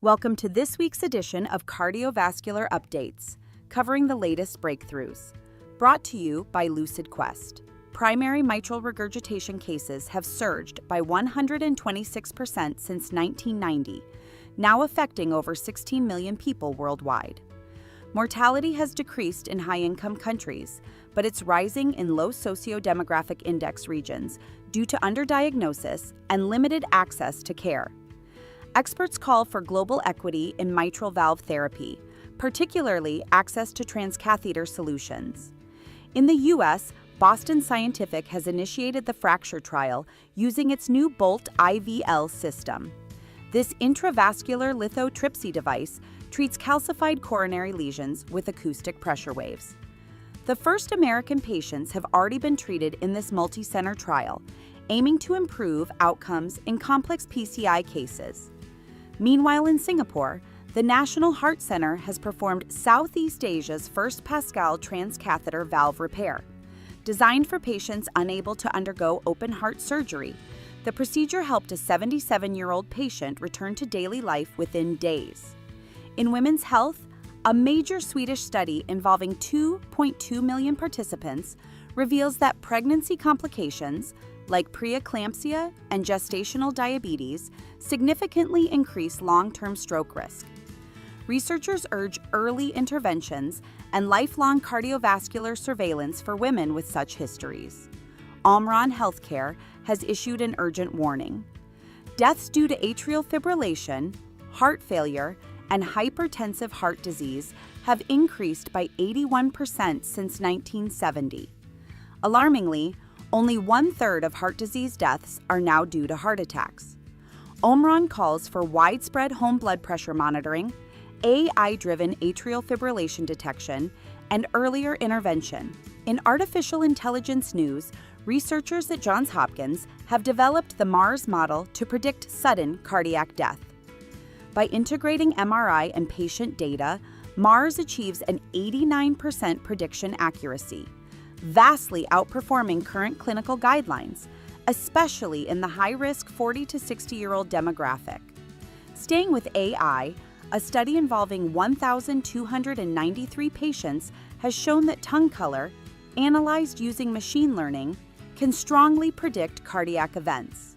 Welcome to this week's edition of Cardiovascular Updates, covering the latest breakthroughs. Brought to you by Lucid Quest. Primary mitral regurgitation cases have surged by 126% since 1990, now affecting over 16 million people worldwide. Mortality has decreased in high-income countries, but it's rising in low socio-demographic index regions due to underdiagnosis and limited access to care. Experts call for global equity in mitral valve therapy, particularly access to transcatheter solutions. In the U.S., Boston Scientific has initiated the fracture trial using its new Bolt IVL system. This intravascular lithotripsy device treats calcified coronary lesions with acoustic pressure waves. The first American patients have already been treated in this multi-center trial, aiming to improve outcomes in complex PCI cases. Meanwhile, in Singapore, the National Heart Center has performed Southeast Asia's first Pascal transcatheter valve repair. Designed for patients unable to undergo open heart surgery, the procedure helped a 77-year-old patient return to daily life within days. In women's health, a major Swedish study involving 2.2 million participants reveals that pregnancy complications, like preeclampsia and gestational diabetes, significantly increase long-term stroke risk. Researchers urge early interventions and lifelong cardiovascular surveillance for women with such histories. Omron Healthcare has issued an urgent warning. Deaths due to atrial fibrillation, heart failure, and hypertensive heart disease have increased by 81% since 1970. Alarmingly, only 1/3 of heart disease deaths are now due to heart attacks. Omron calls for widespread home blood pressure monitoring, AI-driven atrial fibrillation detection, and earlier intervention. In artificial intelligence news, researchers at Johns Hopkins have developed the MARS model to predict sudden cardiac death. By integrating MRI and patient data, MARS achieves an 89% prediction accuracy, vastly outperforming current clinical guidelines, especially in the high-risk 40 to 60-year-old demographic. Staying with AI, a study involving 1,293 patients has shown that tongue color, analyzed using machine learning, can strongly predict cardiac events.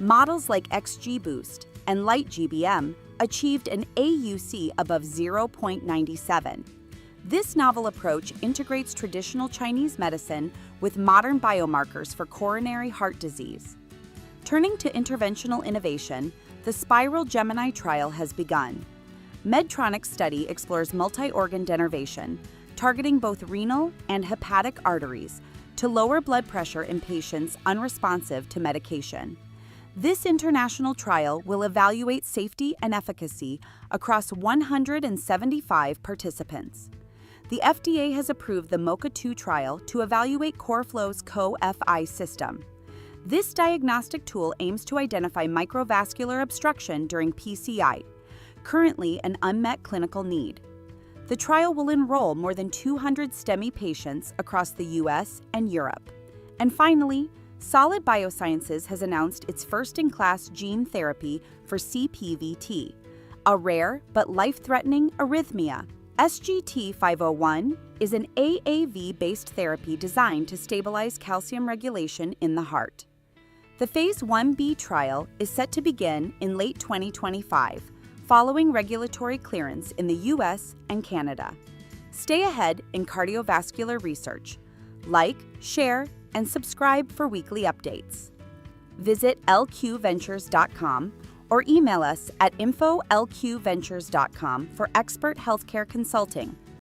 Models like XGBoost and LightGBM achieved an AUC above 0.97. This novel approach integrates traditional Chinese medicine with modern biomarkers for coronary heart disease. Turning to interventional innovation, the Spiral Gemini trial has begun. Medtronic's study explores multi-organ denervation, targeting both renal and hepatic arteries to lower blood pressure in patients unresponsive to medication. This international trial will evaluate safety and efficacy across 175 participants. The FDA has approved the MOCA-2 trial to evaluate CoreFlow's Co-FI system. This diagnostic tool aims to identify microvascular obstruction during PCI, currently an unmet clinical need. The trial will enroll more than 200 STEMI patients across the US and Europe. And finally, Solid Biosciences has announced its first-in-class gene therapy for CPVT, a rare but life-threatening arrhythmia. SGT-501 is an AAV-based therapy designed to stabilize calcium regulation in the heart. The Phase 1b trial is set to begin in late 2025, following regulatory clearance in the US and Canada. Stay ahead in cardiovascular research. Like, share, and subscribe for weekly updates. Visit lqventures.com or email us at info@lqventures.com for expert healthcare consulting.